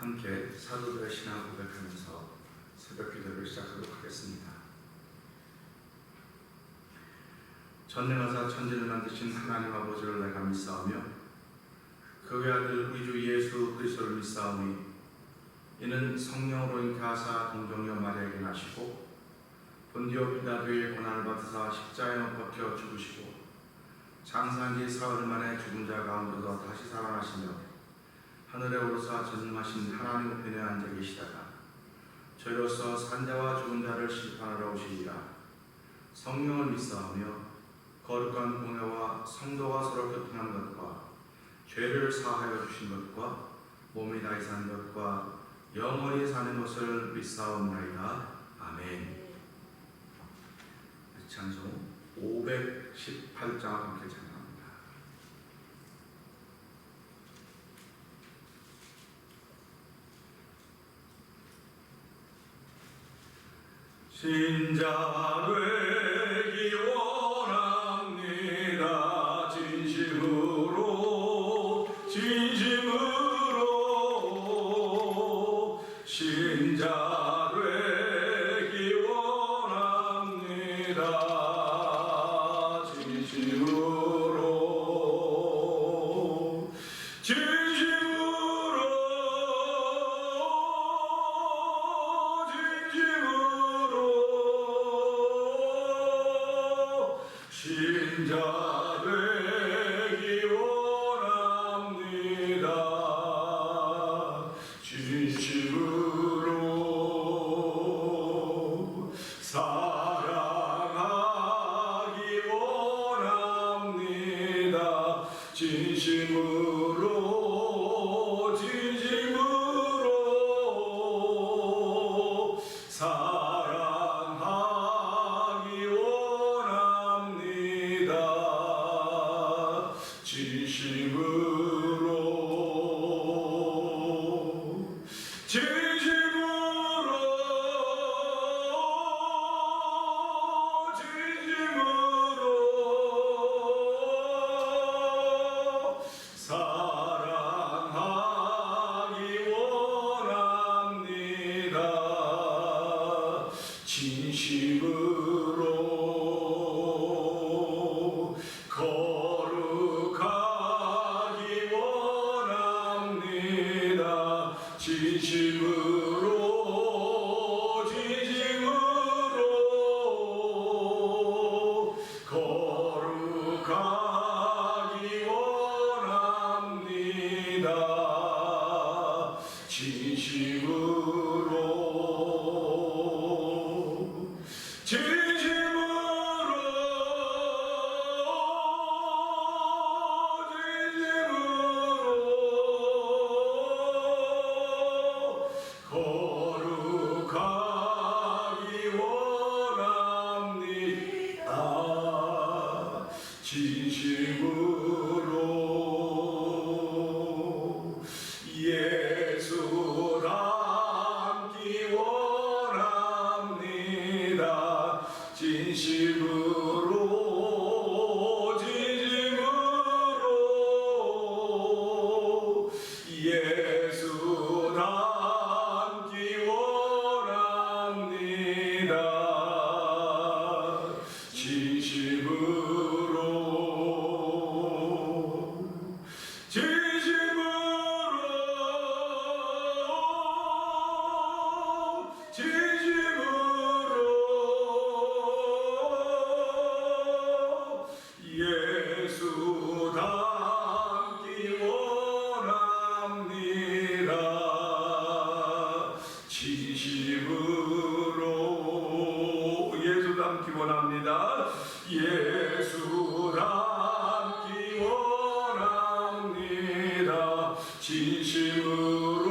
함께 사도들의 신앙을 고백하면서 새벽 기도를 시작하도록 하겠습니다. 전능하사 천지를 만드신 하나님 아버지를 내가 믿사오며 그의 아들 우리 주 예수 그리스도를 믿사오니 이는 성령으로 잉태하사 동정녀 마리아에게 나시고 본디오 빌라도의 고난을 받으사 십자가에 못 박혀 죽으시고 장사한 지 사흘 만에 죽은 자 가운데서 다시 살아나시며 하늘에 오르사 전능하신 하나님 우편에 앉아 계시다가 저희로서 산자와 죽은 자를 심판하러 오시리라. 성령을 믿사오며 거룩한 공회와 성도가 서로 교통하는 것과 죄를 사하여 주신 것과 몸이 다시 사는 것과 영원히 사는 것을 믿사옵나이다. 아멘. 찬송 518장 함께 찬양합니다. 신자 되기 원합니다. 진심으로 신자 되기 원합니다. 진심으로 신자 되기 원합니다. 진심으로 사랑하기 원합니다. 진심으로 사랑하기 원합니다. 진심으로 거룩하기 원합니다. 진심으로 거룩하기 원합니다. 진심으로 예수 닮기 원합니다. 진심으로 예수 닮기 원합니다. 예수 닮기 원합니다. 진심으로 예수 닮기 원합니다. 예수 닮기 원합니다. 진심으로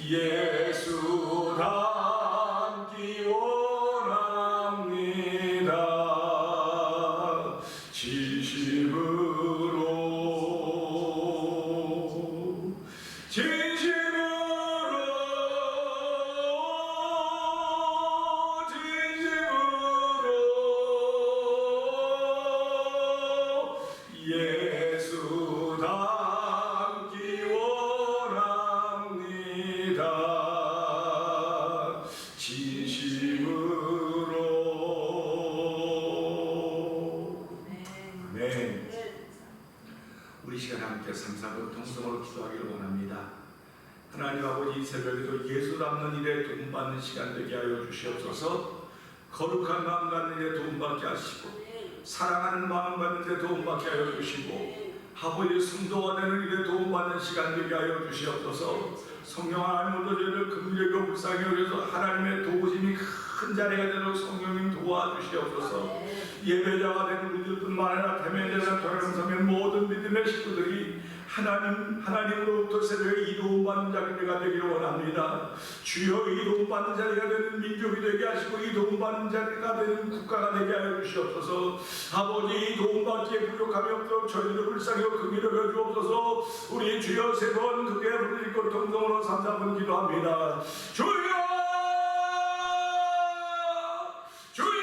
예수 닮기 원합니다. 진심으로 예수 닮기 원합니다. 진심으로. 아멘. 우리 시간 함께 삼사분 통성으로 기도하기를 원합니다. 하나님 아버지, 이 새벽에도 예수 닮는 일에 도움받는 시간 되게 하여 주시옵소서. 거룩한 마음 갖는 일에 도움받게 하시고, 사랑하는 마음 갖는 데 도움받게 하여 주시고, 아버지 성도가 되는 일에 도움받는 시간 되게 하여 주시옵소서. 성령 하나님으로 저희를 긍휼하고 불쌍히 여겨서 하나님의 도우심이 큰 자리가 되도록 성령님 도와주시옵소서. 예배자가 된 우리들뿐만 아니라 대면제자 동영상의 모든 믿음의 식구들이 하나님으로부터 새벽에 이도움받는 자리가 되기를 원합니다. 주여, 이도움받는 자리가 되는 민족이 되게 하시고 이도움받는 자리가 되는 국가가 되게 하여 주시옵소서. 아버지, 이도움받기에 부족함이 없도록 저희를 불쌍히 긍휼하여 주옵소서. 우리 주여 세 번 크게 부르짖고 통성으로 3-4분 기도합니다. 주여, 주여,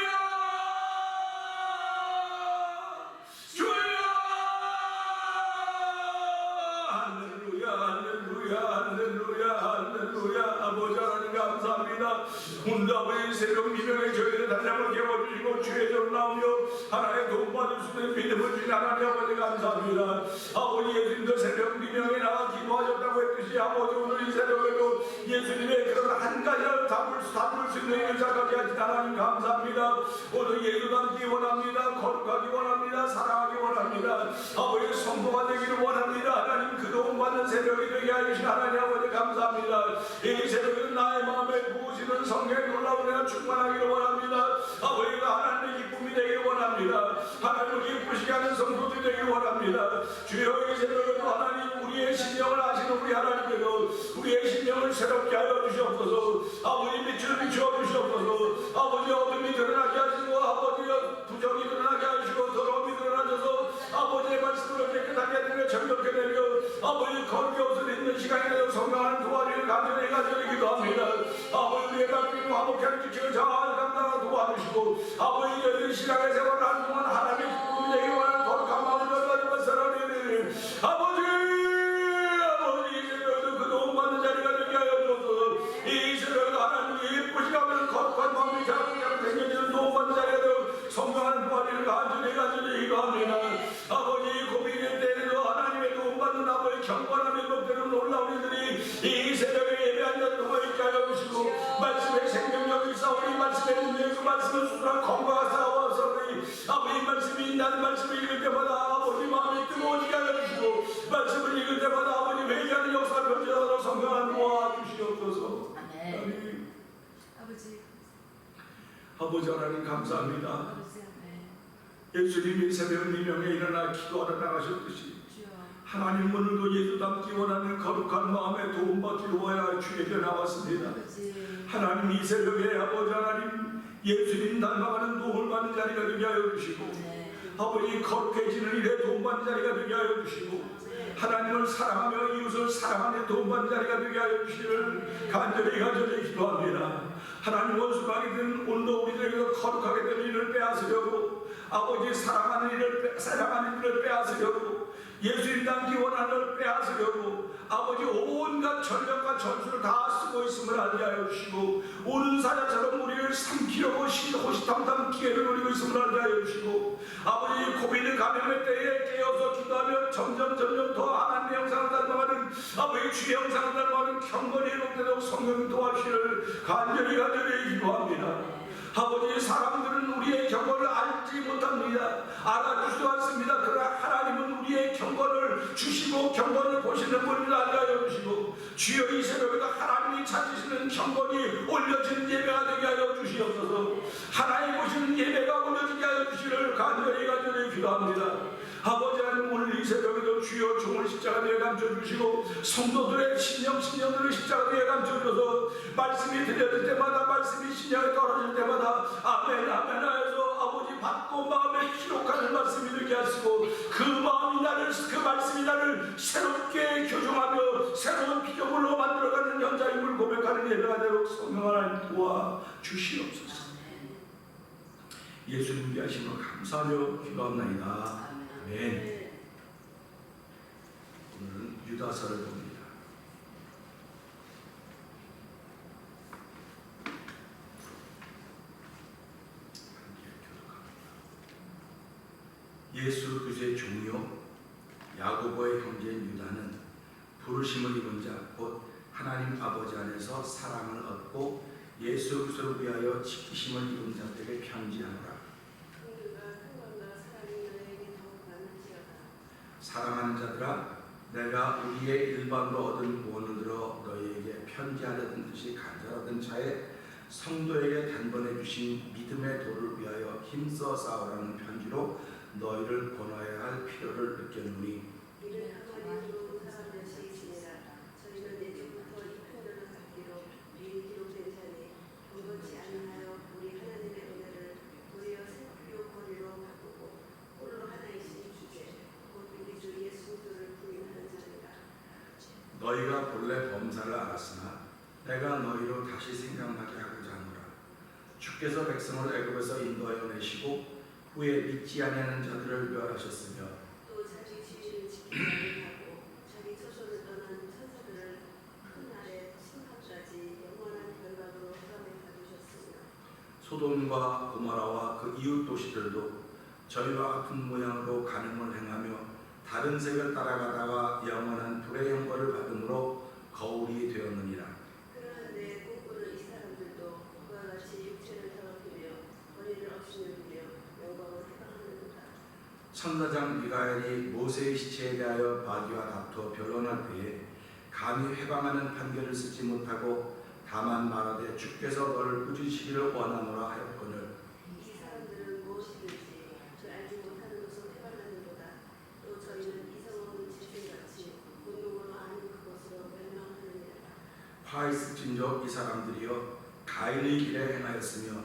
아버지 하나님 감사합니다. 오늘 아버지 새로운 미명의 저희를 다시 한번 깨워주시고 주의 전 나오며 하나님의 도움받을 수 있는 믿음을 주신 하나님 아버지 감사합니다. 아버지, 예수님도 새로운 미명에 나와 기도하셨다고 했듯이 아버지 오늘 이 새벽에도 예수님의 그런 한 가지를 담을 수 있는 일을 작하게 하신 하나님 감사합니다. 오늘 예수 닮기 원합니다. 거룩하기 원합니다. 사랑하기 원합니다. 아버지 성도가 되기를 원합니다. 하나님 그 도움받는 새벽이 되게 하신 하나님 아버지 감사합니다. 이 새벽에는 나의 마음에 부으시는 성령의 놀라운 은혜가 충만하기를 원합니다. 아버지가 하나님의 기쁨이 되기를 원합니다. 하나님을 기쁘시게 하는 성도들이 되기를 원합니다. 주여, 이 새벽에도 하나님 우리의 심령을 아시는 우리 하나님께서 우리의 심령을 새롭게 하여 주시옵소서. 아버지 빛을 비추어 주시옵소서. 아버지 어둠이 드러나게 하시고 아버지 부정이 드러나게 하시고 더러움이 드러나셔서 아버지의 말씀을 깨끗하게 되며 정결케 되며 아버지 거룩이 없어져 있는 시간이 되어 성령하는 도와주를 간절히 기도합니다. 아버지 우리의 각종 화목하는 지키는 잘 감당하고 도와주시고 아버지 저희 시간의 세월을 하는 동안 하나님의 기쁨이 되기 원하는 거룩한 마음을 가지고 살아내는 아버지 이 새벽에도 그 도움받는 자리가 되게 하여 주옵소서. 이 새벽에도 하나님이 예쁘시게 하면 거룩한 마음이 자꾸자꾸 생겨지는 도움받는 자리가 되어 성령하는 도와주를 간절히 기도합니다. 아버지 고민의 때에도 하나님의 도움받는 아버지 경건함에 높되는 놀라운 이들이 이 새벽에 예배한 자들 모여 있게 하여 주시고 말씀의 생명력이 있사오니 말씀의 능력이 그 말씀을 수술한 건강과 싸워서니 아버지 말씀이 난 말씀을 읽을 때마다 아버지 마음이 뜨거워지게 하여 주시고 말씀을 읽을 때마다 아버지 회개하는 역사를 펼쳐서 성령한 도와주시옵소서. 아멘. 아버지 하나님 감사합니다. 예수님이 새벽 미명에 일어나 기도하러 나가셨듯이 하나님 오늘도 예수 닮기 원하는 거룩한 마음에 도움받기를 원하여 주에게 나왔습니다. 하나님 이 새벽에 아버지 하나님 예수님 닮아가는 도움을 받는 자리가 되게 하여 주시고 아버지 거룩해지는 일에 도움받는 자리가 되게 하여 주시고 하나님을 사랑하며 이웃을 사랑하는 도움받는 자리가 되게 하여 주시기를 간절히 기도합니다. 하나님 원수하게 된 오늘도 우리들에게서 거룩하게 된 일을 빼앗으려고 아버지 사랑하는 일을 빼앗으려고 예수님 닮기 원하는 일을 빼앗으려고 아버지 온갖 전력과 전술을 다 쓰고 있음을 알게 하여 주시고 오는 사자처럼 우리를 삼키려고 호시탐탐 기회를 노리고 있음을 알게 하여 주시고 아버지 고민의 감염의 때에 깨어서 기도하며 점점 더 하나님의 형상을 닮아가는 아버지 주의 형상을 닮아가는 경건이 회복되도록 성령 도와주시기를 간절히 기도합니다. 아버지 사람들은 우리의 경건을 알지 못합니다. 알아주지도 않습니다. 그러나 하나님은 우리의 경건을 주시고 경건을 보시는 분을 알게 하여 주시고 주여 이 새벽에도 하나님이 찾으시는 경건이 올려지는 예배가 되게 하여 주시옵소서. 하나님 보시는 예배가 올려지게 하여 주시기를 간절히 기도합니다. 아버지 하나님 오늘 이 새벽에도 주여 종을 십자가 되어 감춰주시고 성도들의 신령들을 십자가 되어 감춰줘서 말씀이 들려질 때마다 말씀이 신령에 떨어질 때마다 아멘 하여서 아버지 받고 마음에 기록하는 말씀이 되게 하시고 그 말씀이 나를 새롭게 교정하며 새로운 피조물로 만들어가는 연자임을 고백하는 예배가 되도록 성령 하나님 도와주시옵소서. 예수님께 하심을 감사하며 기도합나이다. 아멘. 유다서를 봅니다. 예수 그리스도의 종이요 야고보의 형제인 유다는 부르심을 입은 자 곧 하나님 아버지 안에서 사랑을 얻고 예수 그리스도를 위하여 지키심을 입은 자들에게 편지하노라. 사랑하는 자들아, 내가 우리의 일반으로 얻은 구원을 들어 너희에게 편지하려던 듯이 간절하던 차에 성도에게 단번에 주신 믿음의 도를 위하여 힘써 싸우라는 편지로 너희를 권하여야 할 필요를 느꼈노니 이는 하나님으로 사람된 시이시니라. 저희는 예전부터 이 편지를 받기로 미리 기록된 자니 경건치 아니하여 우리 하나님의 은혜를 도리어 생각비오 거리로 바꾸고 홀로 하나이신 주제 곧 우리 주 예수 그리스도를 부인하는 자니라. 너희가 본래 범사를 알았으나 내가 너희로 다시 생각나게 하고자 하노라. 주께서 백성을 애굽에서 인도하여 내시고 후에 믿지 아니하는 자들을 멸하셨으며 또 자기 주의를 지키지 아니하고 자기 처소를 떠난 천사들을 큰 날에 심판까지 영원한 결박으로 포함해 가두셨으며 소돔과 고모라와 그 이웃 도시들도 저희와 같은 모양으로 간음을 행하며 다른 색을 따라가다가 영원한 불의 형벌을 받음으로 거울이 되었느니라. 그러한데 꿈꾸는 이 사람들도 그와 같이 육체를 더럽히며 권위를 없이누리며 영광을 해방하는도다. 천사장 미가엘이 모세의 시체에 대하여 마귀와 다투어 변론할 때에 감히 해방하는 판결을 쓰지 못하고 다만 말하되 주께서 너를 꾸짖으시기를 원하노라 하였거늘 이 사람들은 무엇이든지 저 알지 못하는 것을 해방하는도다. 또 저희는 이성 없는 짐승같이 운동으로 아는 그것으로 멸망하느니라. 화 있을진저 이 사람들이여 가인의 길에 행하였으며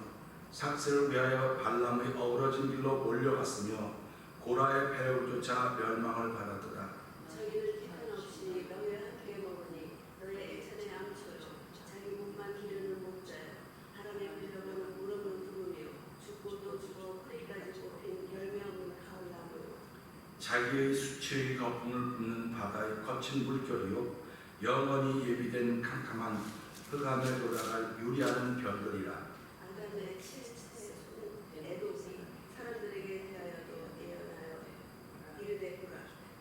삭스를 위하여 발람의 어우러진 길로 몰려갔으며 고라의 배를 쫓아 멸망을 받았도다. 저희는 형편없이 너희와 함께 먹으니 너희의 애찬의 암처럼 자기 몸만 기르는 목자여 바람에 불려가는 무릎을 굽으며 죽고 또 죽어 뿌리까지 뽑힌 열매 없는 가을나무요. 자기의 수치의 거품을 붓는 바다의 거친 물결이요 영원히 예비된 캄캄한 흑암에 돌아갈 유리하는 별들이라. 안간의 칠체 애독이 사람들에게 대하여도 예언하여 이르되구나.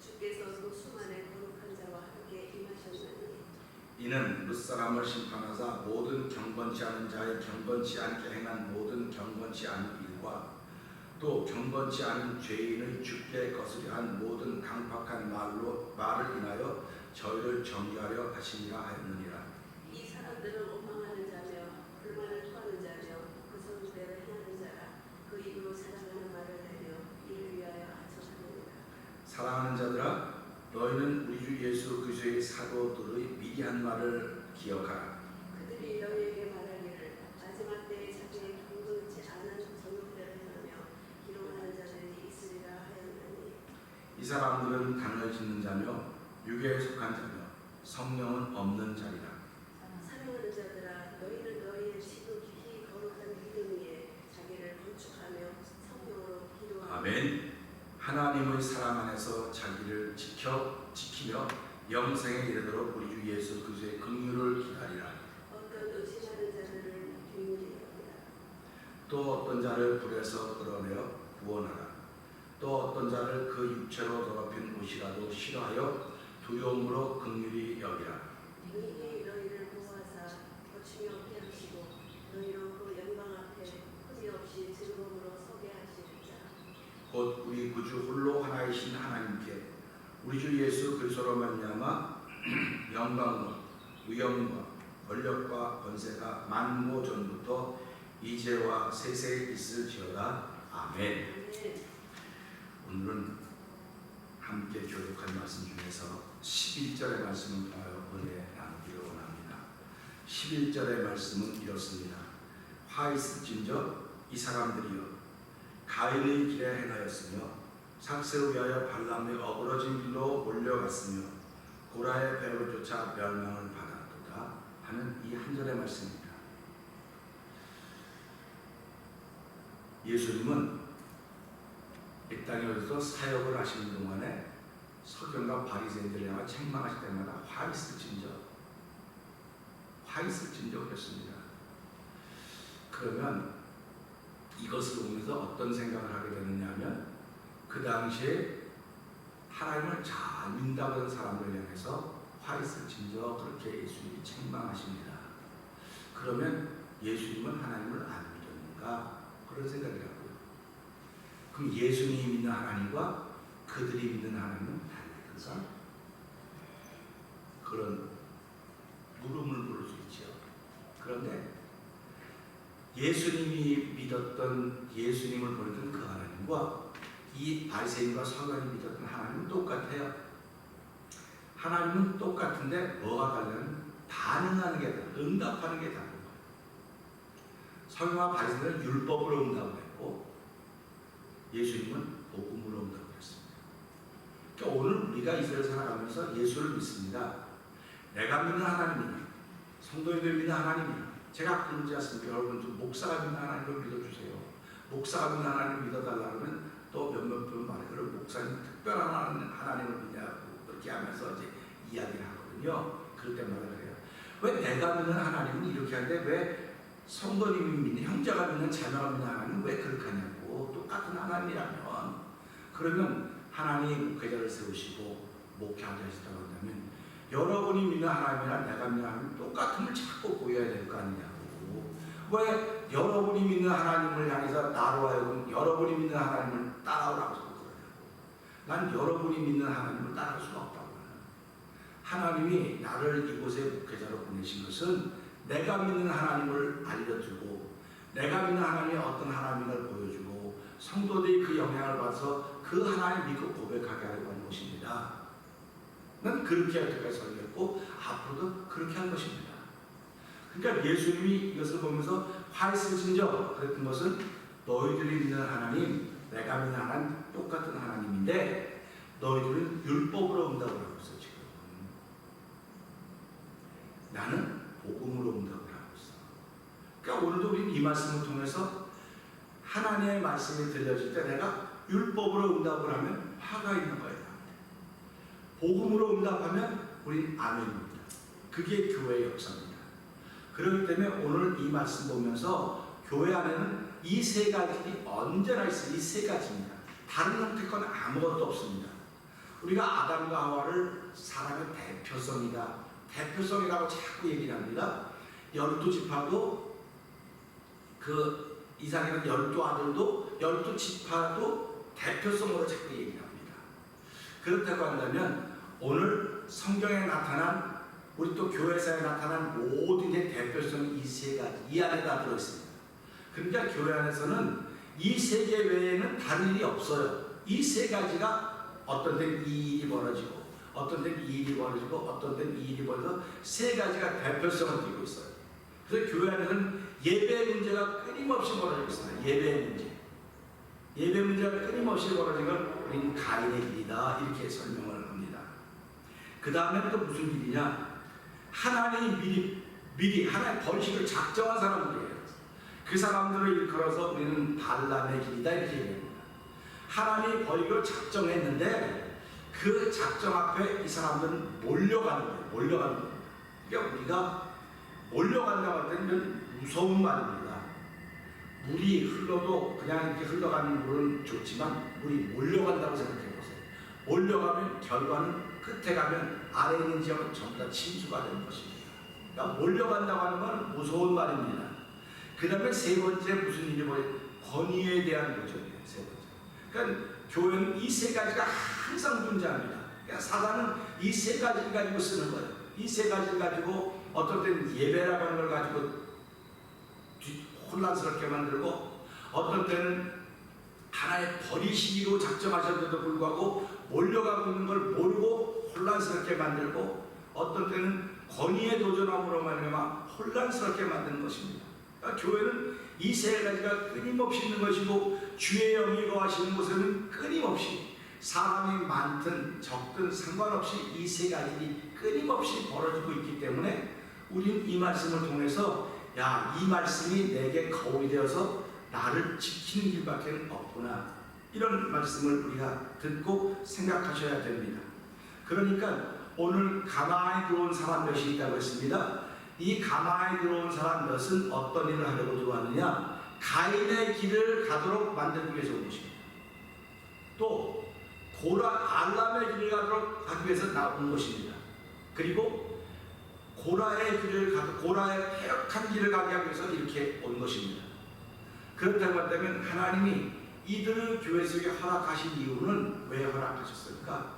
주께서 그 수만의 거룩한 자와 함께 임하셨나니 이는 뭇사람을 심판하사 모든 경건치 않은 자의 경건치 않게 행한 모든 경건치 않은 일과 또 경건치 않은 죄인의 죽게 거스려한 모든 강팍한 말을 인하여 저희를 정죄하려 하시니라 하였느니라. 이 사람들은 원망하는 자며 불만을 토하는 자며 그 성대를 행하는 자라. 그 입으로 사랑하는 말을 하며 이를 위하여 하소서하느니라. 사랑하는 자들아, 너희는 우리 주 예수 그리스도의 사도들의 미리 한 말을 기억하라. 그들이 너희에게 말하기를 마지막 때에 자기의 경건치 않은 정욕대를 행하며 기록하는 자들이 있으리라 하였나니 이 사람들은 당을 짓는 자며 육에 속한 자며 성령은 없는 자리라. 사랑하는 자들아 너희는 너희의 지극히 거룩한 믿음 위에 자기를 건축하며 성령으로 기도하며 아멘. 하나님의 사랑 안에서 자기를 지키며 영생에 이르도록 우리 주 예수 그리스도의 긍휼을 기다리라. 어떤 의심하는 자들을 비밀히 여기라. 또 어떤 자를 불에서 끌어내어 구원하라. 또 어떤 자를 그 육체로 더럽힌 옷이라도 싫어하여 두려움으로 긍휼히 여기라. 능히 너희를 보호하사 거침이 없게 하시고 너희로 그 영광 앞에 흠이 없이 즐거움으로 서게 하시리라. 곧 우리 구주 홀로 하나이신 하나님께 우리 주 예수 그리스도로 말미암아 영광과 위엄과 권력과 권세가 만고 전부터 이제와 세세에 있을지어다. 아멘. 아멘. 오늘은 함께 교독한 말씀 중에서 11절의 말씀을 통하여 은혜 나누기를 원합니다. 11절의 말씀은 이렇습니다. 화 있을진저 이 사람들이여 가인의 길에 행하였으며 삭스를 위하여 발람의 어그러진 길로 몰려갔으며 고라의 배를 쫓아 멸망을 받았도다 하는 이 한 절의 말씀입니다. 예수님은 이 땅에 오셔서 사역을 하시는 동안에 서경과 바리새인들을 향해 책망하실 때마다 화 있을진저 그랬습니다. 그러면 이것을 보면서 어떤 생각을 하게 되느냐면 그 당시에 하나님을 잘 믿는다고 하는 사람들을 향해서 화 있을진저 그렇게 예수님이 책망하십니다. 그러면 예수님은 하나님을 안 믿었는가? 그런 생각이라고요. 그럼 예수님이 믿는 하나님과 그들이 믿는 하나님은 다른가? 그런 물음을 부를 수 있죠. 그런데 예수님이 믿었던 예수님을 보내던 그 하나님과 이 바리새인과 서기관이 믿었던 하나님은 똑같아요. 하나님은 똑같은데 뭐가 다르냐면 반응하는 게 다르고 응답하는 게 다른 거예요. 서기관과 바리새인은 율법으로 응답을 했고 예수님은 복음으로 응답을 했습니다. 그러니까 오늘 우리가 이 세상을 살아가면서 예수를 믿습니다. 내가 믿는 하나님이냐, 성도님들 믿는 하나님이냐. 제가 그러지 않습니까? 여러분 좀 목사가 믿는 하나님을 믿어주세요. 목사가 믿는 하나님을 믿어달라 그러면 또 몇몇 분 말해. 그럼 목사님 특별한 하나님을 믿냐고 그렇게 하면서 이제 이야기를 하거든요. 그럴 때마다 그래요. 왜 내가 믿는 하나님은 이렇게 하는데 왜 성도님이 믿는, 형제가 믿는, 자녀가 믿는 하나님은 왜 그렇게 하냐고. 똑같은 하나님이라면 그러면 하나님이 목회자를 세우시고 목회하게 하시다고 한다면 여러분이 믿는 하나님이랑 내가 믿는 하나님 똑같음을 자꾸 보여야 될 거 아니냐고. 왜 여러분이 믿는 하나님을 향해서 나로 하여금 여러분이 믿는 하나님을 따라오라고 그러냐고. 난 여러분이 믿는 하나님을 따라할 수가 없다고. 하나님이 나를 이곳에 목회자로 보내신 것은 내가 믿는 하나님을 알려주고 내가 믿는 하나님이 어떤 하나님을 보여주고 성도들이 그 영향을 받아서 그 하나님 믿고 고백하게 하려고 하는 것입니다. 난 그렇게 여태까지 설교했고 앞으로도 그렇게 할 것입니다. 그러니까 예수님이 이것을 보면서 화 있을진저 그랬던 것은 너희들이 믿는 하나님, 내가 믿는 하나님 똑같은 하나님인데 너희들은 율법으로 응답을 하고 있어 지금. 나는 복음으로 응답을 하고 있어. 그러니까 오늘도 우리는 이 말씀을 통해서 하나님의 말씀이 들려질 때 내가 율법으로 응답을 하면 화가 있는 거예요. 복음으로 응답하면 우린 아멘입니다. 그게 교회의 역사입니다. 그렇기 때문에 오늘 이 말씀 보면서 교회 안에는 이 세 가지 언제나 있어요. 이 세 가지입니다. 다른 형태건 아무것도 없습니다. 우리가 아담과 하와를 사람의 대표성이다. 대표성이라고 자꾸 얘기를 합니다. 12지파도 그 이삭이라는 12아들도 12지파도 대표성으로 자꾸 얘기를 합니다. 그렇다고 한다면 오늘 성경에 나타난 우리 또 교회사에 나타난 모든 게 대표성이 이 세 가지 이 안에 다 들어있습니다. 그러니까 교회 안에서는 이 세 개 외에는 다른 일이 없어요. 이 세 가지가 어떤 때는 이 일이 벌어지고 어떤 때는 이 일이 벌어지고 어떤 때는 이 일이 벌어져 세 가지가 대표성을 띠고 있어요. 그래서 교회 안에서는 예배 문제가 끊임없이 벌어지고 있습니다. 예배 문제. 예배 문제가 끊임없이 벌어진 건 우리는 가인의 일이다 이렇게 설명을 합니다. 그 다음에 또 무슨 일이냐? 하나님이 미리 하나의 번식을 작정한 사람들이에요. 그 사람들을 일컬어서 우리는 발람의 길이다 이렇게 얘기합니다. 하나님이 번식을 작정했는데 그 작정 앞에 이 사람들은 몰려가는 거예요. 몰려가는 거예요. 그러니까 우리가 몰려간다고 할 때는 무서운 말입니다. 물이 흘러도 그냥 이렇게 흘러가는 물은 좋지만 물이 몰려간다고 생각해 보세요. 몰려가면 결과는 끝에 가면 아래에 있는 지역은 전부 다 침수가 되는 것입니다. 그러니까 몰려간다고 하는 건 무서운 말입니다. 그 다음에 세 번째 무슨 일이 벌어요? 권위에 대한 도전이에요. 세 번째. 그러니까 교회는 이 세 가지가 항상 존재합니다. 그러니까 사단은 이 세 가지를 가지고 쓰는 거예요. 이 세 가지를 가지고 어떨 때는 예배라고 하는 걸 가지고 혼란스럽게 만들고 어떨 때는 하나의 버리시기로 작정하셨는데도 불구하고 몰려가고 있는 걸 모르고 혼란스럽게 만들고 어떨 때는 권위에 도전함으로 말미암아 혼란스럽게 만드는 것입니다. 그러니까 교회는 이 세 가지가 끊임없이 있는 것이고 주의 영이 거하시는 곳에는 끊임없이 사람이 많든 적든 상관없이 이 세 가지 끊임없이 벌어지고 있기 때문에 우리는 이 말씀을 통해서 야, 이 말씀이 내게 거울이 되어서 나를 지키는 길밖에 없구나. 이런 말씀을 우리가 듣고 생각하셔야 됩니다. 그러니까 오늘 가마에 들어온 사람 몇이 있다고 했습니다. 이 가마에 들어온 사람 몇은 어떤 일을 하려고 들어왔느냐? 가인의 길을 가도록 만들기 위해서 온 것입니다. 또 알람의 길을 가도록 하기 위해서 나온 것입니다. 그리고 고라의 폐역한 길을 가게 하기 위해서 이렇게 온 것입니다. 그렇다고 한다면 하나님이 이들을 교회 속에 허락하신 이유는 왜 허락하셨을까?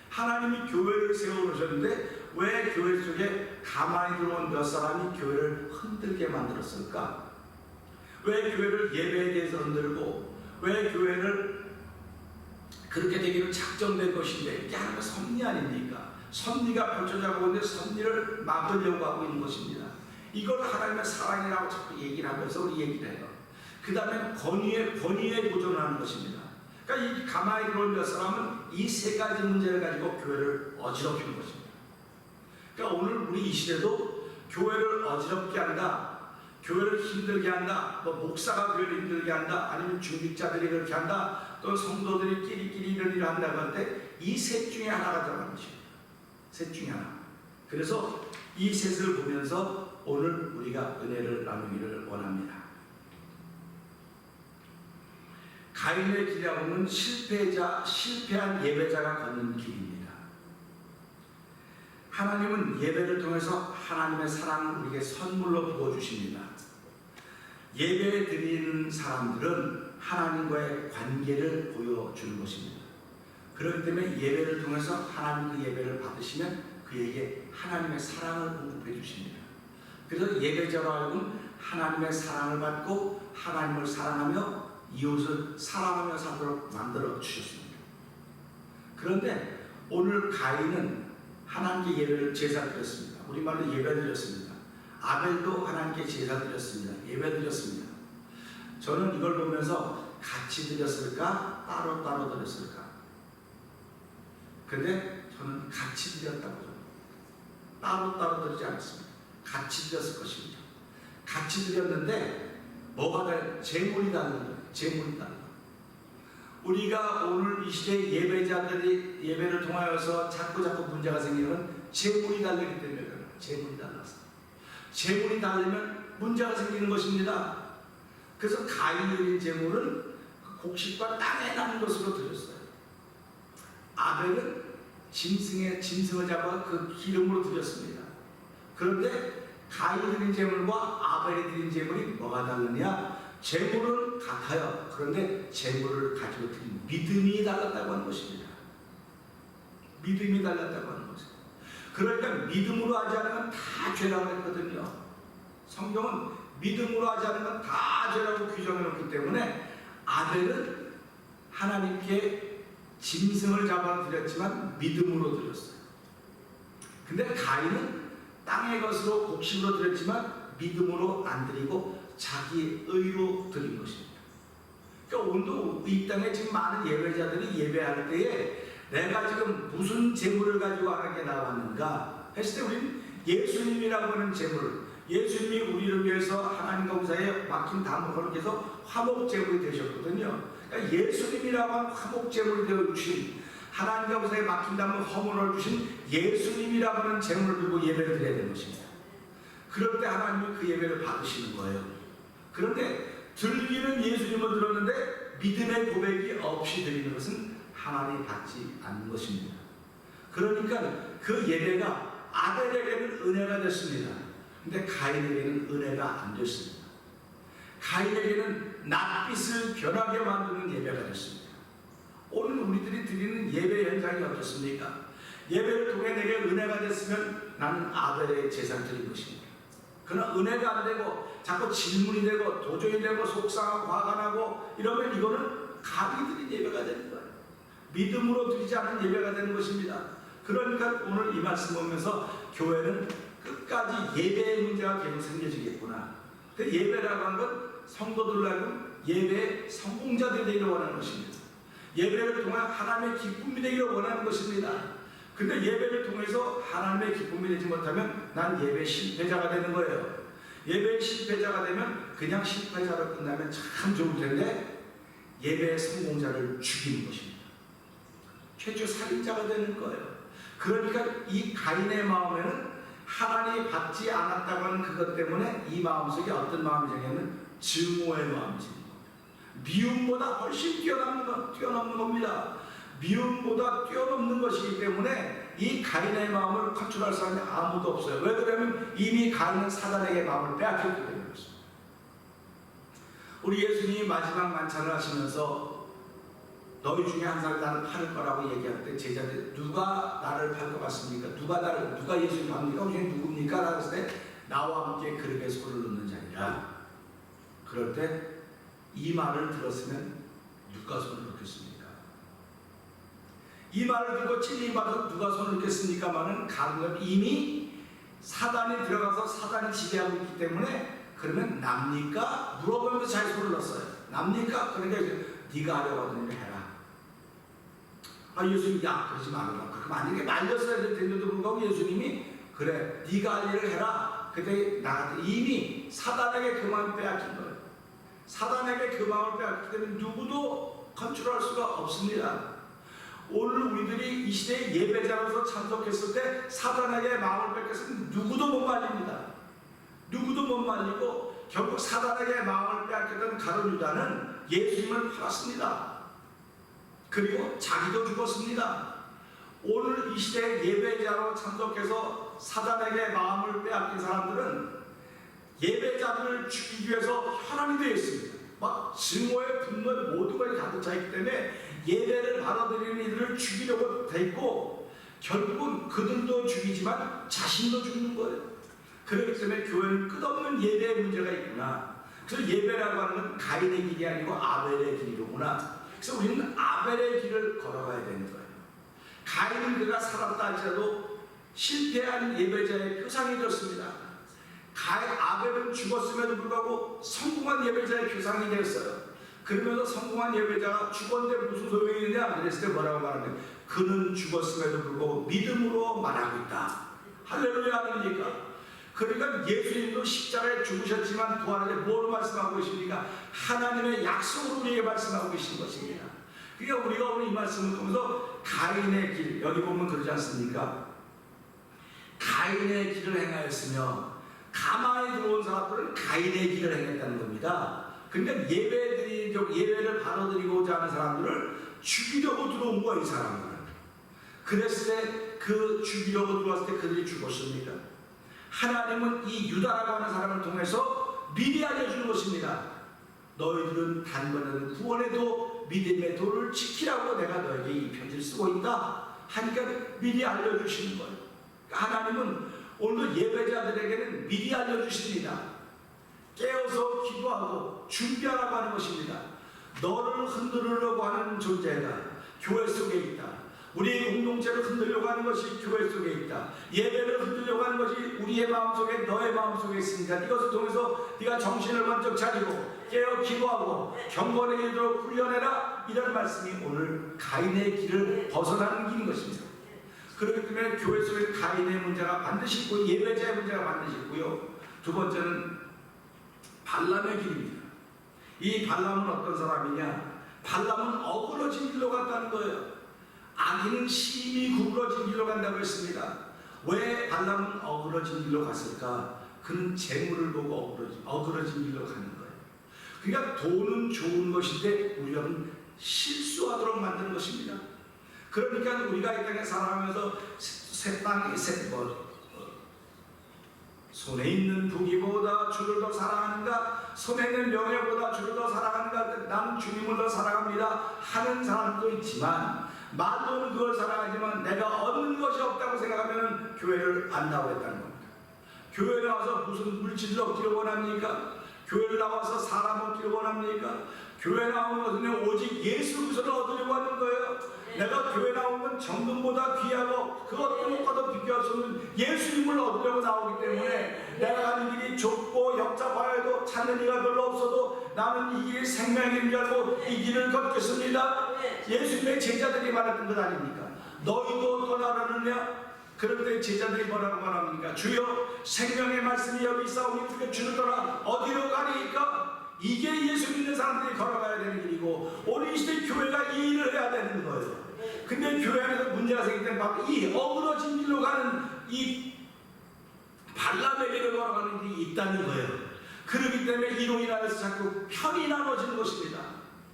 하나님이 교회를 세워놓으셨는데 왜 교회 속에 가만히 들어온 몇 사람이 교회를 흔들게 만들었을까? 왜 교회를 예배에 대해서 흔들고 왜 교회를 그렇게 되기로 작정된 것인데 이게 하나님의 섭리 아닙니까? 섭리가 펼쳐져가고 있는데 섭리를 막으려고 하고 있는 것입니다. 이걸 하나님의 사랑이라고 자꾸 얘기를 하면서 우리 얘기를 해요. 그 다음에 권위에 도전하는 것입니다. 그러니까 이 가만히 들어온 몇 사람은 이 세 가지 문제를 가지고 교회를 어지럽히는 것입니다. 그러니까 오늘 우리 이 시대도 교회를 어지럽게 한다, 교회를 힘들게 한다, 뭐 목사가 교회를 힘들게 한다, 아니면 중직자들이 그렇게 한다, 또 성도들이 끼리끼리 이런 일을 한다고 할 때 이 셋 중에 하나가 들어가는 것입니다. 셋 중에 하나. 그래서 이 셋을 보면서 오늘 우리가 은혜를 나누기를 원합니다. 가인의 길이라고는 실패한 예배자가 걷는 길입니다. 하나님은 예배를 통해서 하나님의 사랑을 우리에게 선물로 부어주십니다. 예배 드리는 사람들은 하나님과의 관계를 보여주는 것입니다. 그렇기 때문에 예배를 통해서 하나님 그 예배를 받으시면 그에게 하나님의 사랑을 공급해 주십니다. 그래서 예배자로 하여금 하나님의 사랑을 받고 하나님을 사랑하며 이웃을 사랑하며 살도록 만들어 주셨습니다. 그런데 오늘 가인은 하나님께 예배를 제사 드렸습니다. 우리말로 예배 드렸습니다. 아벨도 하나님께 제사 드렸습니다. 예배 드렸습니다. 저는 이걸 보면서 같이 드렸을까? 따로따로 드렸을까? 근데 저는 같이 드렸다고 합니다. 따로따로 드리지 않았습니다. 같이 드렸을 것입니다. 같이 드렸는데 뭐가 다른? 제물이 다른 거예요. 제물이 다른 거예요. 우리가 오늘 이 시대 예배자들이 예배를 통하여서 자꾸 문제가 생기는 제물이 다르기 때문에 그래요. 제물이 달라서. 제물이 다르면 문제가 생기는 것입니다. 그래서 가인이 드린 제물은 곡식과 땅에 남은 것으로 드렸어요. 아벨은 짐승을 잡아 그 기름으로 드렸습니다. 그런데 가인이 드린 제물과 아벨이 드린 제물이 뭐가 다르냐? 제물은 같아요. 그런데 제물을 가지고 드린 믿음이 달랐다고 하는 것입니다. 믿음이 달랐다고 하는 것입니다. 그러니까 믿음으로 하지 않으면 다 죄라고 했거든요. 성경은 믿음으로 하지 않으면 다 죄라고 규정해 놓기 때문에 아벨은 하나님께 짐승을 잡아 드렸지만 믿음으로 드렸어요. 근데 가인은 땅의 것으로 곡식으로 드렸지만 믿음으로 안 드리고 자기 의로 드린 것입니다. 그러니까 오늘도 이 땅에 지금 많은 예배자들이 예배할 때에 내가 지금 무슨 제물을 가지고 하나님께 나왔는가 했을 때 우리는 예수님이라고 하는 제물, 예수님이 우리를 위해서 하나님과 우리 사이에 막힌 담을 위해서 화목제물이 되셨거든요. 그러니까 예수님이라고 하는 화목제물이 되어주신 하나님과 우리 사이에 막힌 담을 허물어 주신 예수님이라고 하는 제물을 들고 예배를 드려야 되는 것입니다. 그럴 때 하나님이 그 예배를 받으시는 거예요. 그런데 들기는 예수님을 들었는데 믿음의 고백이 없이 드리는 것은 하나님이 받지 않는 것입니다. 그러니까 그 예배가 아벨에게는 은혜가 됐습니다. 근데 가인에게는 은혜가 안 됐습니다. 가인에게는 낯빛을 변하게 만드는 예배가 됐습니다. 오늘 우리들이 드리는 예배 현장이 어떻습니까? 예배를 통해 내게 은혜가 됐으면 나는 아벨의 제사를 드린 것입니다. 그러나 은혜가 안 되고 자꾸 질문이 되고 도전이 되고 속상하고 화가 나고 이러면 이거는 감히 드린 예배가 되는 거예요. 믿음으로 드리지 않은 예배가 되는 것입니다. 그러니까 오늘 이 말씀 보면서 교회는 끝까지 예배의 문제가 계속 생겨지겠구나. 그 예배라고 하는 건 성도들로 하여금 예배의 성공자들이 되기를 원하는 것입니다. 예배를 통해 하나님의 기쁨이 되기를 원하는 것입니다. 근데 예배를 통해서 하나님의 기쁨이 되지 못하면 난 예배 실패자가 되는 거예요. 예배 실패자가 되면 그냥 실패자로 끝나면 참 좋을 텐데 예배의 성공자를 죽이는 것입니다. 최초 살인자가 되는 거예요. 그러니까 이 가인의 마음에는 하나님이 받지 않았다고 하는 그것 때문에 이 마음속에 어떤 마음이 생기냐면 증오의 마음이 생깁니다. 미움보다 훨씬 뛰어넘는 겁니다. 미움보다 뛰어넘는 것이기 때문에 이 가인의 마음을 컨트롤할 사람이 아무도 없어요. 왜 그러냐면 이미 가인은 사단에게 마음을 빼앗겼기 때문에 그렇습니다. 우리 예수님이 마지막 만찬을 하시면서 너희 중에 한 사람이 나를 팔을 거라고 얘기할 때 제자들 누가 나를 팔 것 같습니까? 누가 예수님 합니까? 우리 누굽니까? 라고 했을 때 나와 함께 그릇에 손을 넣는 자니라. 그럴 때 이 말을 들었으면 누가 손을 넣겠습니까? 이 말을 듣고 찔림받아 누가 손을 넣겠습니까? 말은 가능하면 이미 사단이 들어가서 사단이 지배하고 있기 때문에 그러면 납니까? 물어보면서 자기 손을 넣었어요. 납니까? 그러니까 네가 하려고 하는 일 해라. 예수님 야 그러지 말아라. 그렇게 만약에 말렸어야 될 텐데도 불구하고 예수님이 그래 네가 할 일을 해라. 그때 나한테 이미 사단에게 그 마음을 빼앗긴 거예요. 사단에게 그 마음을 빼앗기 때문에 누구도 컨트롤할 수가 없습니다. 오늘 우리들이 이 시대에 예배자로서 참석했을 때 사단에게 마음을 뺏겼으면 누구도 못 말립니다. 누구도 못 말리고 결국 사단에게 마음을 빼앗겼던 가룟 유다는 예수님을 팔았습니다. 그리고 자기도 죽었습니다. 오늘 이 시대에 예배자로 참석해서 사단에게 마음을 빼앗긴 사람들은 예배자들을 죽이기 위해서 혈안이 되어 있습니다. 막 증오의 분노의 모든 것이 가득 차 있기 때문에 예배를 받아들이는 이들을 죽이려고 돼 있고 결국은 그들도 죽이지만 자신도 죽는 거예요. 그렇기 때문에 교회는 끝없는 예배의 문제가 있구나. 그래서 예배라고 하는 건 가인의 길이 아니고 아벨의 길이로구나. 그래서 우리는 아벨의 길을 걸어가야 되는 거예요. 가인은 그가 살았다 할지라도 실패한 예배자의 표상이 되었습니다. 아벨은 죽었음에도 불구하고 성공한 예배자의 표상이 되었어요. 그러면서 성공한 예배자가 죽었는데 무슨 소용이 있느냐? 그랬을 때 뭐라고 말하면 그는 죽었음에도 불구하고 믿음으로 말하고 있다. 할렐루야 아닙니까? 그러니까 예수님도 십자가에 죽으셨지만 부활할 때 뭘 말씀하고 계십니까? 하나님의 약속으로 우리에게 말씀하고 계신 것입니다. 그러니까 우리가 오늘 이 말씀을 통해서 가인의 길, 여기 보면 그러지 않습니까? 가인의 길을 행하였으며 가만히 들어온 사람들은 가인의 길을 행했다는 겁니다. 그러니까 예배를 받아들이고자 하는 사람들을 죽이려고 들어온 거야, 이 사람들은. 그랬을 때 그 죽이려고 들어왔을 때 그들이 죽었습니다. 하나님은 이 유다라고 하는 사람을 통해서 미리 알려주는 것입니다. 너희들은 단번에는 구원에도 믿음의 도를 지키라고 내가 너에게 이 편지를 쓰고 있다 하니까 미리 알려주시는 거예요. 하나님은 오늘 예배자들에게는 미리 알려주십니다. 깨어서 기도하고 준비하라고 하는 것입니다. 너를 흔들으려고 하는 존재가 교회 속에 있다. 우리 공동체를 흔들려고 하는 것이 교회 속에 있다. 예배를 흔들려고 하는 것이 우리의 마음속에 너의 마음속에 있으니까 이것을 통해서 네가 정신을 번쩍 차리고 깨어 기도하고 경건의 길로 훈련해라. 이런 말씀이 오늘 가인의 길을 벗어나는 길인 것입니다. 그렇기 때문에 교회 속에 가인의 문제가 반드시 있고 예배자의 문제가 반드시 있고요. 두 번째는 발람의 길입니다. 이 발람은 어떤 사람이냐? 발람은 어그러진 길로 갔다는 거예요. 악인은 심히 구부러진 길로 간다고 했습니다. 왜 발람은 어그러진 길로 갔을까? 그는 재물을 보고 어그러진 길로 가는 거예요. 그러니까 돈은 좋은 것인데 우리는 실수하도록 만드는 것입니다. 그러니까 우리가 이 땅에 살아가면서 손에 있는 부귀보다 주를 더 사랑하는가? 손에 있는 명예보다 주를 더 사랑하는가? 나는 주님을 더 사랑합니다 하는 사람도 있지만 말로는 그걸 사랑하지만 내가 얻는 것이 없다고 생각하면 교회를 안다고 했다는 겁니다. 교회에 나와서 무슨 물질을 얻기를 원합니까? 교회를 나와서 사람 얻기를 원합니까? 교회 나오는 것은 오직 예수 그리스도를 얻으려고 하는 거예요. 내가 교회 나오면 정금보다 귀하고 그 어떤 것과도 비교할 수 없는 예수님을 얻으려고 나오기 때문에 내가 가는 길이 좁고 역잡하여도 찾는 이가 별로 없어도 나는 이 길이 생명인 줄 알고 이 길을 걷겠습니다. 예수님의 제자들이 말했던 것 아닙니까? 너희도 떠나려느냐? 그럴 때 제자들이 뭐라고 말합니까? 주여 생명의 말씀이 여기 있사오니 주께 주를 떠나 어디로 가리까? 이게 예수 믿는 사람들이 걸어가야 되는 길이고 오늘 이 시대 교회가 이 일을 해야 되는 거예요. 근데 교회 안에서 문제가 생길 때 바로 이 어그러진 길로 가는 이 발람의 길을 걸어가는 길이 있다는 거예요. 그렇기 때문에 이로 인하여서 자꾸 편이 나눠지는 것입니다.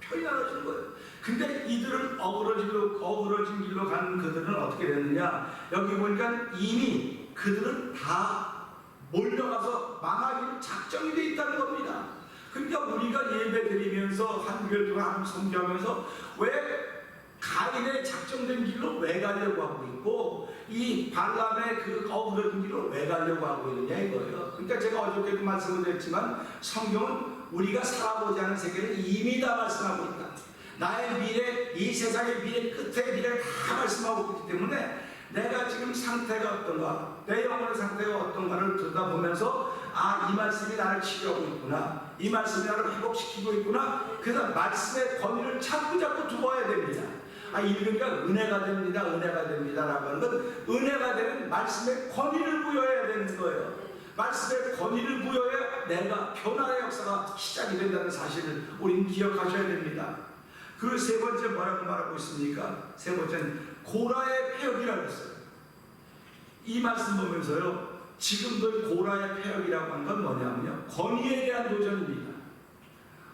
편이 나눠지는 거예요. 근데 이들은 어그러진 길로 가는 그들은 어떻게 됐느냐? 여기 보니까 이미 그들은 다 몰려가서 망하기로 작정이 되어 있다는 겁니다. 그러니까 우리가 예배 드리면서 한 교회 동안 섬기하면서 왜 가인의 작정된 길로 왜 가려고 하고 있고 이 발람의 그 어그러진 길로 왜 가려고 하고 있느냐 이거예요. 그러니까 제가 어저께도 말씀을 드렸지만 성경은 우리가 살아보지 않은 세계를 이미 다 말씀하고 있다. 나의 미래, 이 세상의 미래, 끝의 미래를 다 말씀하고 있기 때문에 내가 지금 상태가 어떤가, 내 영혼의 상태가 어떤가를 들여다보면서 이 말씀이 나를 치료하고 있구나, 이 말씀이 나를 회복시키고 있구나. 그래서 말씀의 권위를 자꾸 두어야 됩니다. 읽으니까 은혜가 됩니다, 은혜가 됩니다라고 하는 건 은혜가 되는 말씀의 권위를 부여해야 되는 거예요. 말씀의 권위를 부여해야 내가 변화의 역사가 시작이 된다는 사실을 우리는 기억하셔야 됩니다. 그 세 번째 뭐라고 말하고 있습니까? 세 번째는 고라의 폐역이라고 했어요. 이 말씀 보면서요, 지금도 고라의 폐역이라고 하는 건 뭐냐면요, 권위에 대한 도전입니다.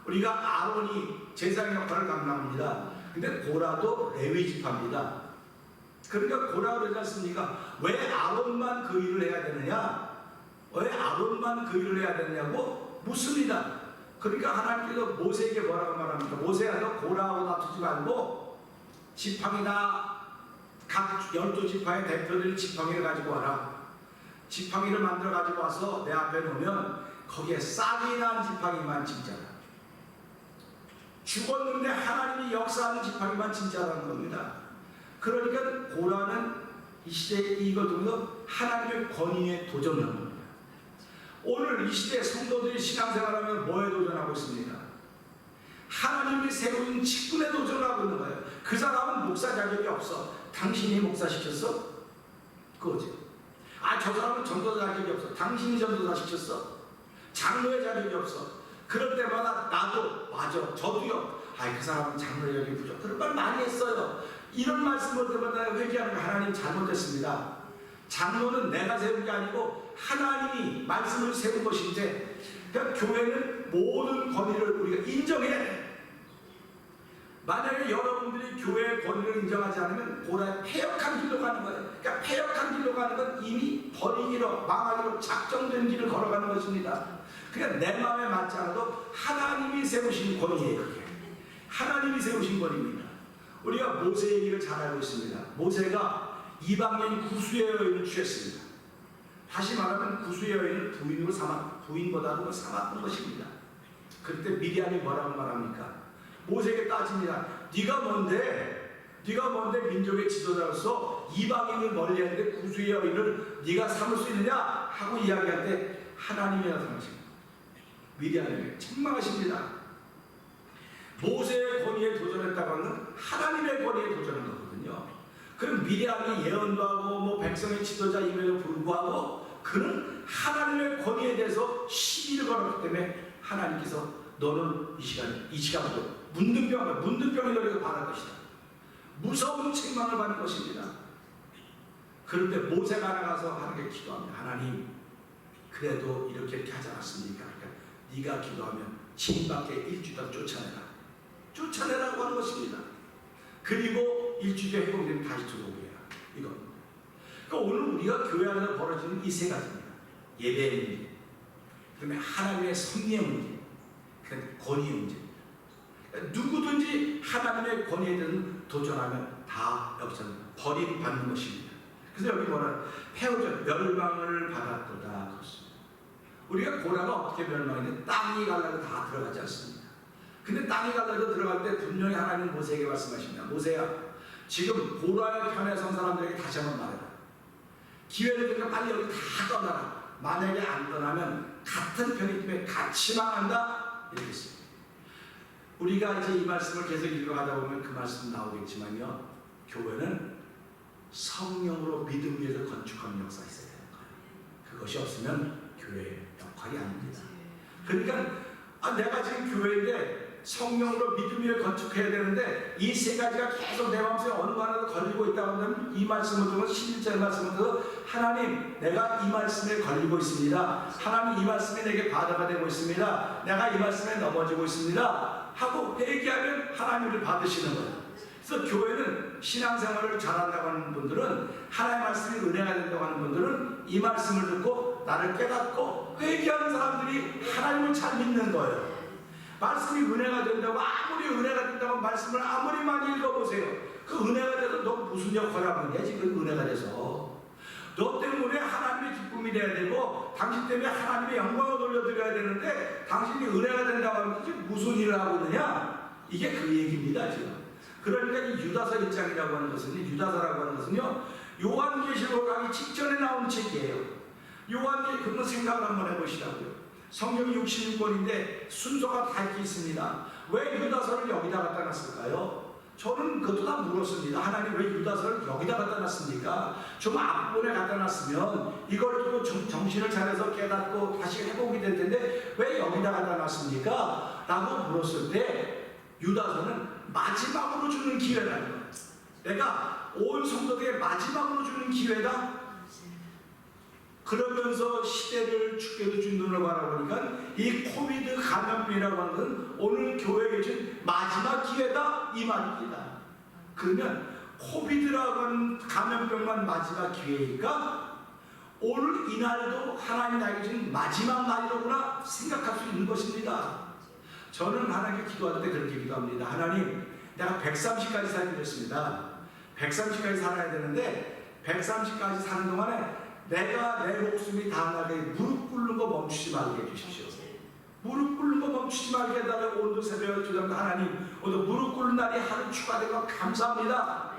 우리가 아론이 제사장 역할을 감당합니다. 근데 고라도 레위 지파입니다. 그러니까 고라가 그러지 않습니까? 왜 아론만 그 일을 해야 되느냐? 왜 아론만 그 일을 해야 되느냐고 묻습니다. 그러니까 하나님께서 모세에게 뭐라고 말합니까? 모세야, 너 고라하고 다투지 말고 지팡이나 각 12지파의 대표들 지팡이를 가지고 와라. 지팡이를 만들어 가지고 와서 내 앞에 놓으면 거기에 싹이 난 지팡이만 진짜라. 죽었는데 하나님이 역사하는 지팡이만 진짜라는 겁니다. 그러니까 고라는 이 시대에 이걸 통해서 하나님의 권위에 도전하는 겁니다. 오늘 이 시대에 성도들이 신앙생활하면 뭐에 도전하고 있습니까? 하나님이 세우신 직분에 도전하고 있는 거예요. 그 사람은 목사 자격이 없어. 당신이 목사 시켰어? 그거지. 저 사람은 전도자 자격이 없어. 당신이 전도자 시켰어? 장로의 자격이 없어. 그럴 때마다 나도, 맞아, 저도요. 그 사람은 장로 자격이 부족. 그런 말 많이 했어요. 이런 말씀을 때마다 회개하는 거 하나님 잘못했습니다. 장로는 내가 세운 게 아니고 하나님이 말씀을 세운 것인데, 그러니까 교회는 모든 권위를 우리가 인정해야 돼. 만약에 여러분들이 교회의 권위를 인정하지 않으면 고라의 폐역한 길로 가는 거예요. 그러니까 폐역한 길로 가는 건 이미 버리기로, 망하기로 작정된 길을 걸어가는 것입니다. 그러니까 내 마음에 맞지 않아도 하나님이 세우신 권위예요. 하나님이 세우신 권위입니다. 우리가 모세 얘기를 잘 알고 있습니다. 모세가 이방인 구수의 여인을 취했습니다. 다시 말하면 구수의 여인을 부인으로 부인보다도 삼았던 것입니다. 그때 미디안이 뭐라고 말합니까? 모세에게 따집니다. 네가 뭔데 민족의 지도자로서 이방인을 멀리하는데 구수의 여인을 네가 삼을 수 있느냐 하고 이야기할 때 하나님이 나타나십니다. 미디안에게 책망하십니다. 모세의 권위에 도전했다고 하는 건 하나님의 권위에 도전한 거거든요. 그럼 미디안이 예언도 하고 백성의 지도자임에도 불구하고 그는 하나님의 권위에 대해서 시비를 걸었기 때문에 하나님께서 너는 이 시간부터 문둥병이 너에게 바랄 것이다. 무서운 책망을 받는 것입니다. 그런데 모세가 나가서 하나님께 기도합니다. 하나님, 그래도 이렇게 하지 않았습니까? 그러니까 네가 기도하면 진밖에 일주일간 쫓아내라고 하는 것입니다. 그리고 일주일에 회복되면 다시 들어오게 해라. 이겁니다. 그러니까 오늘 우리가 교회 안에서 벌어지는 이 세 가지입니다. 예배의 문제, 그다음에 하나님의 섭리의 문제, 그다음에 권위의 문제입니다. 그러니까 누구든지 하나님의 권위에 대한 도전하면 다 여기서는 버림받는 것입니다. 그래서 여기 뭐라 폐허전 멸망을 받았도다 그렇습니다. 우리가 고라가 어떻게 멸망했는데 땅이 갈라고 다 들어가지 않습니다. 근데 땅이 갈라도 들어갈 때 분명히 하나님 모세에게 말씀하십니다. 모세야, 지금 고라의 편에 선 사람들에게 다시 한번 말해라. 기회를 주니까 빨리 여기 다 떠나라. 만약에 안 떠나면 같은 편이기 때문에 같이 망한다. 이렇게 했습니다. 우리가 이제 이 말씀을 계속 읽어가다 보면 그 말씀 나오겠지만요, 교회는 성령으로 믿음 위에서 건축하는 역사가 있어야 되는 거예요. 그것이 없으면 교회의 역할이 아닙니다. 그러니까 내가 지금 교회인데 성령으로 믿음 위에 건축해야 되는데 이 세 가지가 계속 내 마음속에 어느 거 하나도 걸리고 있다고 한다면 이 말씀을 통해서 11절 말씀을 통해서 하나님 내가 이 말씀에 걸리고 있습니다. 하나님 이 말씀이 내게 바다가 되고 있습니다. 내가 이 말씀에 넘어지고 있습니다 하고 회개하면 하나님을 받으시는 거예요. 그래서 교회는 신앙생활을 잘한다고 하는 분들은 하나님의 말씀이 은혜가 된다고 하는 분들은 이 말씀을 듣고 나를 깨닫고 회개하는 사람들이 하나님을 잘 믿는 거예요. 말씀이 은혜가 된다고 아무리 은혜가 된다고 말씀을 아무리 많이 읽어보세요. 그 은혜가 돼서 너 무슨 역할을 하는 거야 지금 은혜가 돼서. 너 때문에 하나님의 기쁨이 돼야 되고 당신 때문에 하나님의 영광을 돌려드려야 되는데 당신이 은혜가 된다고 하면 지금 무슨 일을 하고 있느냐? 이게 그 얘기입니다 지금. 그러니까 이 유다서 1장이라고 하는 것은 유다서라고 하는 것은요 요한계시록 가기 직전에 나온 책이에요. 요한계시록 그런 생각을 한번 해보시라고요. 성경이 66권인데 순서가 다 이렇게 있습니다. 왜 유다서를 여기다 갖다 놨을까요? 저는 그것도 다 물었습니다. 하나님 왜 유다서를 여기다 갖다 놨습니까? 좀 앞부분에 갖다 놨으면 이걸 두고 정신을 차려서 깨닫고 다시 회복이 될 텐데 왜 여기다 갖다 놨습니까? 라고 물었을 때 유다서는 마지막으로 주는 기회라는 거예요. 내가 온 성도들에게 마지막으로 주는 기회다. 그러면서 시대를 죽게도 준 눈을 바라보니까 이 코비드 감염병이라고 하는 것은 오늘 교회에 준 마지막 기회다 이 말입니다. 그러면 코비드라고 하는 감염병만 마지막 기회니까 오늘 이날도 하나님 나에게 준 마지막 날이로구나 생각할 수 있는 것입니다. 저는 하나님께 기도할 때 그렇게 기도합니다. 하나님 내가 130까지 살기로 했습니다. 130까지 살아야 되는데 130까지 사는 동안에 내가 내 목숨이 다나게 무릎 꿇는 거 멈추지 말게 해주십시오. 무릎 꿇는 거 멈추지 말게 해달라고 오늘도 새벽에 기도합니다. 하나님 오늘 무릎 꿇는 날이 하루 추가된 거 감사합니다.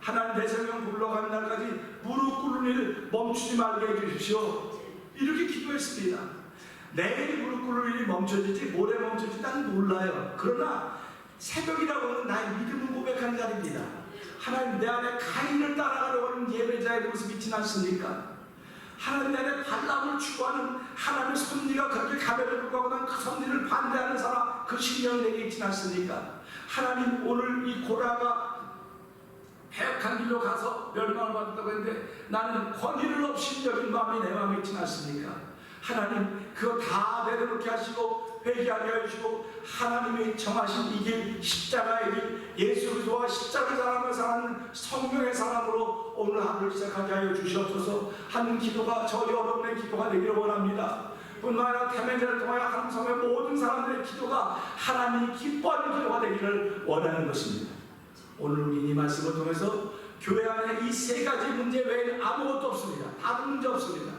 하나님 내 생명 굴러가는 날까지 무릎 꿇는 일 멈추지 말게 해주십시오. 이렇게 기도했습니다. 내일 무릎 꿇는 일이 멈춰질지 모레 멈춰질지 난 몰라요. 그러나 새벽이라고 하는 나의 믿음을 고백하는 자리입니다. 하나님 내 안에 가인을 따라가려고 하는 예배자의 모습이 있지 않습니까? 하나님 내 안에 발람을 추구하는 하나님의 섭리가 그렇게 가면을 불구하고 난 그 섭리를 반대하는 사람 그 신령이 내게 있지 않습니까? 하나님 오늘 이 고라가 패역한 길로 가서 멸망을 받았다고 했는데 나는 권위를 없이 여긴 마음이 내 마음에 있지 않습니까? 하나님 그거 다 내려놓게 하시고 회개하게 하시고 하나님이 정하신 이 길 십자가의 길 예수 그리스도와 십자가 사람을 사는 성령의 사람으로 오늘 하루를 시작하게 하여 주시옵소서. 하는 기도가 저 여러분의 기도가 되기를 원합니다. 뿐만 아니라 태면제를 통하여 한성의 모든 사람들의 기도가 하나님이 기뻐하는 기도가 되기를 원하는 것입니다. 오늘 우리 이 말씀을 통해서 교회 안에 이 세 가지 문제 외에는 아무것도 없습니다. 다른 문제 없습니다.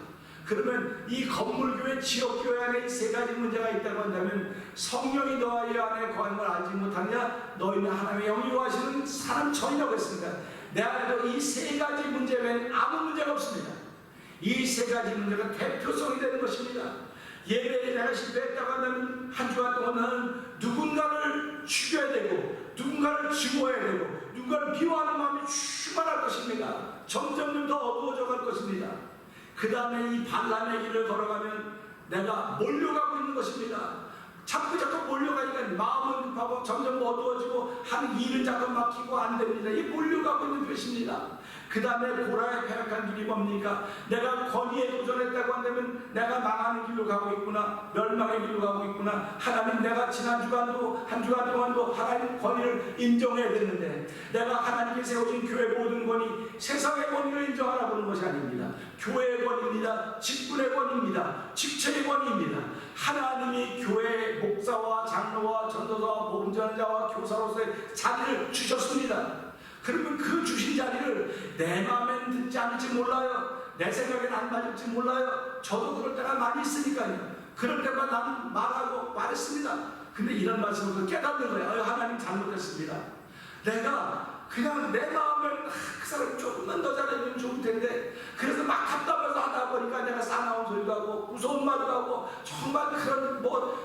그러면 이 건물교회, 지역교회 안에 이 세 가지 문제가 있다고 한다면 성령이 너희 안에 거하는 걸 알지 못하느냐? 너희는 하나님의 영이 거하시는 사람처이라고 했습니다. 내 안에도 이 세 가지 문제 외에는 아무 문제가 없습니다. 이 세 가지 문제가 대표성이 되는 것입니다. 예배에 내가 실패했다고 한다면 한 주간 동안 나는 누군가를 죽여야 되고 누군가를 증오해야 되고 누군가를 미워하는 마음이 충만할 것입니다. 점점 더 어두워져 갈 것입니다. 그 다음에 이 발람의 길을 걸어가면 내가 몰려가고 있는 것입니다. 자꾸 몰려가니까 마음은 급하고 점점 어두워지고 하는 일은 자꾸 막히고 안 됩니다. 이 몰려가고 있는 것입니다. 그 다음에 고라의 패역한 길이 뭡니까? 내가 권위에 도전했다고 한다면 내가 망하는 길로 가고 있구나, 멸망의 길로 가고 있구나. 하나님 내가 지난 주간도 한 주간 동안도 하나님 권위를 인정해야 되는데 내가 하나님께 세우신 교회 모든 권위 세상의 권위를 인정하라고 하는 것이 아닙니다. 교회의 권위입니다. 직분의 권위입니다. 직책의 권위입니다. 하나님이 교회의 목사와 장로와 전도사와 복음전자와 교사로서의 자리를 주셨습니다. 그러면 그 주신 자리를 내 마음엔 듣지 않을지 몰라요. 내 생각엔 안 맞을지 몰라요. 저도 그럴 때가 많이 있으니까요. 그럴 때만 나는 말하고 말했습니다. 근데 이런 말씀을 깨닫는 거예요. 하나님 잘못했습니다. 내가 그냥 내 마음을 그 사람 조금만 더 잘해주면 좋을 텐데 그래서 막 답답해서 하다 보니까 내가 싸나운 소리도 하고 무서운 말도 하고 정말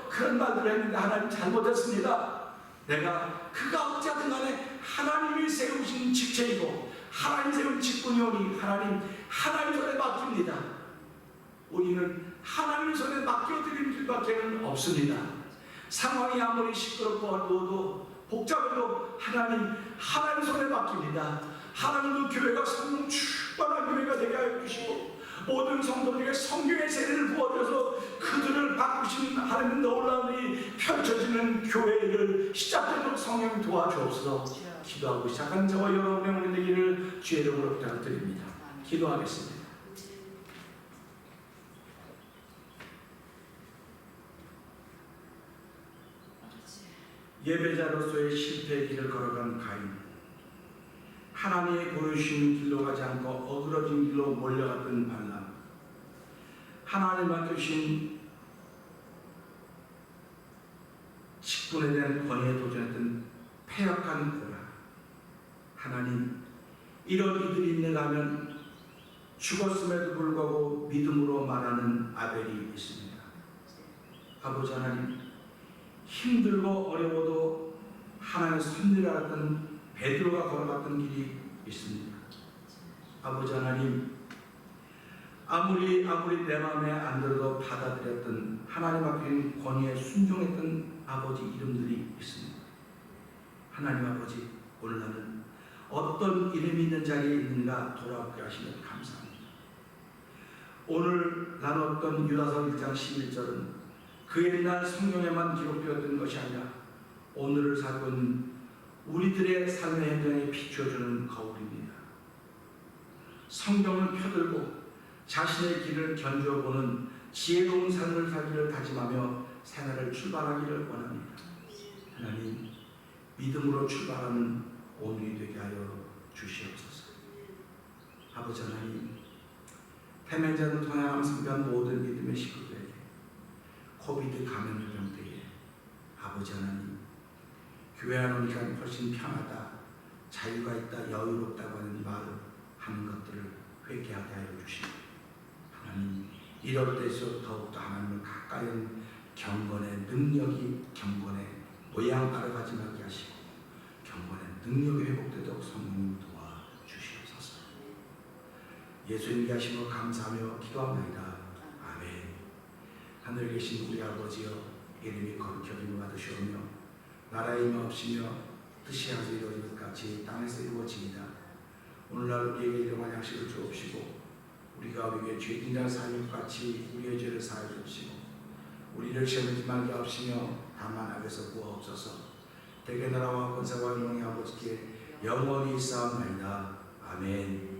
그런 말들을 했는데 하나님 잘못했습니다. 내가 그가 어찌하든 간에 하나님이 세우신 직책이고 하나님 세운 직분이오니 하나님 손에 맡깁니다. 우리는 하나님 손에 맡겨드리는 길밖에 없습니다. 상황이 아무리 시끄럽고 어두워도 복잡해도 하나님 손에 맡깁니다. 하나님도 교회가 성령 충만한 교회가 되게 하여 주시고 모든 성도들에게 성경의 세례를 부어줘서 그들을 바꾸신 하나님 놀라운 일이 펼쳐지는 교회를 시작되도록 성령이 도와주옵소서. 기도하고 시작한 저와 여러분의 오늘 되기를 주의 이름으로 부탁드립니다. 기도하겠습니다. 예배자로서의 실패의 길을 걸어간 가인, 하나님의 보여주신 길로 가지 않고 어그러진 길로 몰려갔던 발람, 하나님 맡겨주신 직분에 대한 권위에 도전했던 패역한 고라. 하나님, 이런 이들이 있는가 하면 죽었음에도 불구하고 믿음으로 말하는 아벨이 있습니다. 아버지 하나님, 힘들고 어려워도 하나님의 섭리를 알았던 베드로가 걸어갔던 길이 있습니다. 아버지 하나님, 아무리 내 마음에 안 들어도 받아들였던 하나님 앞에 권위에 순종했던 아버지 이름들이 있습니다. 하나님 아버지, 오늘 나는 어떤 이름이 있는 자리에 있는가 돌아오게 하시면 감사합니다. 오늘 나눴던 유다서 1장 11절은 그 옛날 성경에만 기록되었던 것이 아니라 오늘을 살고 있는 우리들의 삶의 현장에 비추어주는 거울입니다. 성경을 펴들고 자신의 길을 견주어보는 지혜로운 삶을 살기를 다짐하며 생활을 출발하기를 원합니다. 하나님, 믿음으로 출발하는 오늘이 되게 하여 주시옵소서. 아버지 하나님, 태면자를 통해 상대한 모든 믿음의 식구들에게 코비드 감염병 때에 아버지 하나님, 교회 안 오니까 훨씬 편하다, 자유가 있다, 여유롭다고 하는 말을 하는 것들을 회개하게 하여 주시고, 하나님, 이럴 때일수록 더욱더 하나님을 가까이 하는 경건의 능력이 경건의 모양 따라가지 말게 하시고 경건의 능력이 회복되도록 성령님 도와주시옵소서. 예수님께 하시고 감사하며 기도합니다. 아멘. 하늘에 계신 우리 아버지여, 이름이 거룩히 여김을 받으시오며 나라의 임하옵시며 뜻이 하늘에서 이루어진 것 같이 땅에서 이루어지이다. 오늘날 우리에게 일용할 양식을 주옵시고 우리가 우리에게 죄진 자를 사하는 것 같이 우리의 죄를 사하여 주시고 우리를 시험에 들지 말게 하옵시며 다만 악에서 구하옵소서. 대개 나라와 권세와 영광이 아버지께 영원히 있사옵나이다. 아멘.